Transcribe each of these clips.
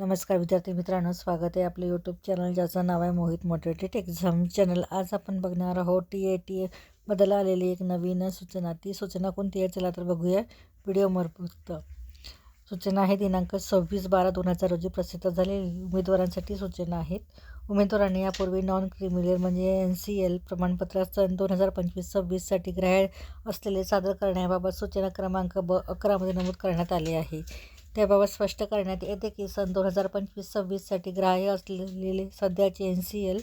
नमस्कार विद्यार्थी मित्रांनो, स्वागत आहे आपलं यूट्यूब चॅनल ज्याचं नाव आहे मोहित मोटिवेटेड एक्झाम चॅनल। आज आपण बघणार आहोत TAT बद्दल आलेली एक नवीन सूचना। ती सूचना कोणती आहे चला तर बघूया व्हिडिओ मार्फत। सूचना आहे दिनांक 26/12/2000 रोजी प्रसिद्ध झालेली उमेदवारांसाठी सूचना आहेत। उमेदवारांनी यापूर्वी नॉन क्रिमिनल म्हणजे NCL प्रमाणपत्र सन 2025-26 साठी ग्राह्य असलेले सादर करण्याबाबत सूचना क्रमांक B11 मध्ये नमूद करण्यात आले आहे। त्याबाबत स्पष्ट करण्यात येते की सन 2025-26 साठी ग्राह्य असलेले सध्याचे NCL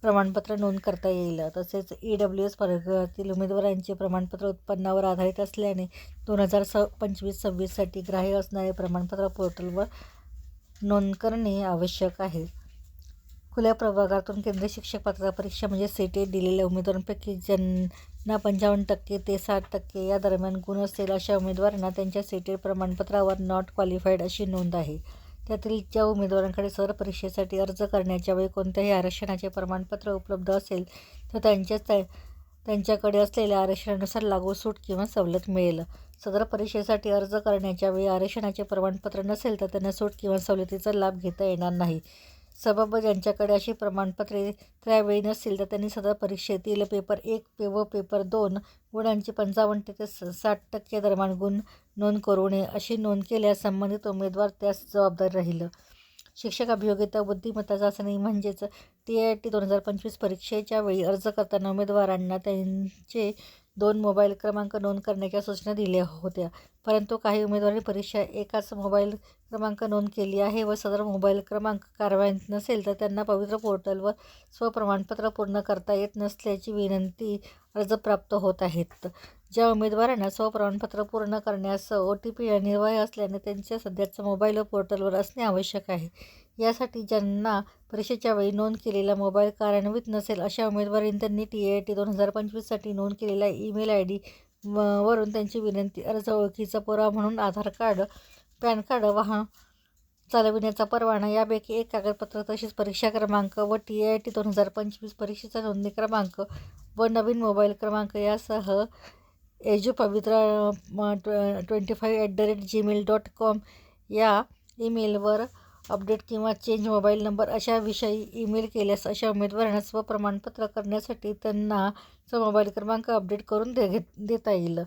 प्रमाणपत्र नोंद करता येईल। तसेच EWS वर्गातील उमेदवारांचे प्रमाणपत्र उत्पन्नावर आधारित असल्याने 2025-26 साठी ग्राह्य असणारे प्रमाणपत्र पोर्टलवर नोंद करणे आवश्यक आहे। खुल्या प्रवर्गातून केंद्रीय शिक्षक पात्रता परीक्षा म्हणजे CET दिलेल्या उमेदवारांपैकी ज्यांना 55% ते 60% या दरम्यान गुण असतील अशा उमेदवारांना त्यांच्या CET प्रमाणपत्रावर नॉट क्वालिफाईड अशी नोंद आहे। त्यातील ज्या उमेदवारांकडे सदर परीक्षेसाठी अर्ज करण्याच्या वेळी कोणत्याही आरक्षणाचे प्रमाणपत्र उपलब्ध असेल तर त्यांच्याकडे असलेल्या आरक्षणानुसार लागू सूट किंवा सवलत मिळेल। सदर परीक्षेसाठी अर्ज करण्याच्या वेळी आरक्षणाचे प्रमाणपत्र नसेल तर त्यांना सूट किंवा सवलतीचा लाभ घेता येणार नाही। सबब ज्यांच्याकडे अशी प्रमाणपत्रे त्यावेळी नसतील तर त्यांनी सदर परीक्षेतील पेपर 1 व पेपर 2 गुणांची 55% ते 60% दरम्यान गुण नोंद करू नये। अशी नोंद केल्यास संबंधित उमेदवार त्यास जबाबदार राहील। शिक्षक अभियोगिता बुद्धिमत्ता चाचणी म्हणजेच TAT 2025 परीक्षेच्या वेळी अर्ज करताना उमेदवारांना त्यांचे 2 मोबाईल क्रमांक नोंद करण्याच्या सूचना दिल्या होत्या, परंतु काही उमेदवारांनी परीक्षा एकाच मोबाईल क्रमांक नोंद केली आहे व सदर मोबाईल क्रमांक कार्यान्वित नसेल तर त्यांना पवित्र पोर्टलवर स्वप्रमाणपत्र पूर्ण करता येत नसल्याची विनंती अर्ज प्राप्त होत आहेत। ज्या उमेदवारांना स्वप्रमाणपत्र पूर्ण करण्यास OTP अनिवार्य असल्याने त्यांच्या सध्याचा मोबाईल व पोर्टलवर असणे आवश्यक आहे। यासाठी ज्यांना परीक्षेच्या वेळी नोंद केलेला मोबाईल कार्यान्वित नसेल अशा उमेदवारांनी त्यांनी TAT 2025 साठी नोंद केलेल्या ईमेल ID वरून त्यांची विनंती अर्ज ओळखीचा पुरावा म्हणून आधार कार्ड, पॅन कार्ड, वाहन चालविण्याचा परवाना यापैकी एक कागदपत्र तसेच परीक्षा क्रमांक व TAT 2025 परीक्षेचा नोंदणी क्रमांक व नवीन मोबाईल क्रमांक यासह ejupavitra25@gmail.com या ईमेलवर अपडेट किंवा चेंज मोबाईल नंबर अशा विषयी ईमेल केल्यास अशा उमेदवारांना स्वप्रमाणपत्र करण्यासाठी त्यांचा मोबाईल क्रमांक अपडेट करून देता येईल।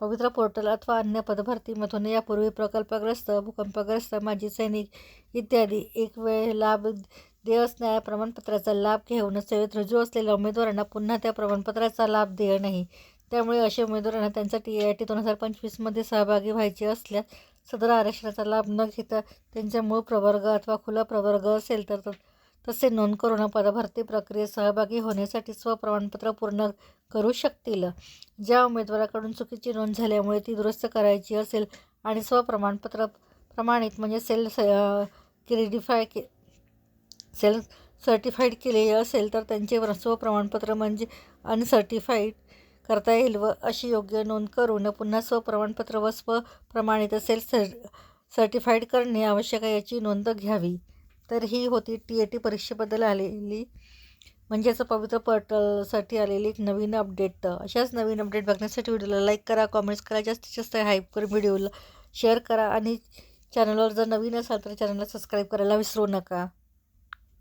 पवित्र पोर्टल अथवा अन्य पदभरतीमधून यापूर्वी प्रकल्पग्रस्त, भूकंपग्रस्त, माजी सैनिक इत्यादी एक वेळ लाभ देय असणाऱ्या प्रमाणपत्राचा लाभ घेऊन सेवेत रुजू असलेल्या उमेदवारांना पुन्हा त्या प्रमाणपत्राचा लाभ देय नाही। त्यामुळे अशा उमेदवारांना त्यांचा TAT 2025 मध्ये सहभागी व्हायचे असल्यास सदर आरक्षणाचा लाभ न घेता त्यांचा मूळ प्रवर्ग अथवा खुला प्रवर्ग असेल तर तसे नोंद करून पदभरती प्रक्रियेत सहभागी होण्यासाठी स्वप्रमाणपत्र पूर्ण करू शकतील। ज्या उमेदवाराकडून चुकीची नोंद झाल्यामुळे ती दुरुस्त करायची असेल आणि स्वप्रमाणपत्र प्रमाणित म्हणजे सेल्फ सर्टिफाईड केले असेल तर त्यांचे स्वप्रमाणपत्र म्हणजे अनसर्टिफाईड करता येईल व अशी योग्य नोंद करून पुन्हा स्वप्रमाणपत्र व स्वप्रमाणित सेल्फ सर्टिफाईड करणे आवश्यक आहे याची नोंद घ्यावी। तर ही होती TAT परीक्षेबद्दल आलेली म्हणजेच पवित्र पोर्टलसाठी आलेली एक नवीन अपडेट। अशाच नवीन अपडेट बघण्यासाठी व्हिडिओला लाईक करा, कॉमेंट्स करा, जास्तीत जास्त हाईप करून व्हिडिओला शेअर करा आणि चॅनलवर जर नवीन असाल तर चॅनलला सबस्क्राईब करायला विसरू नका।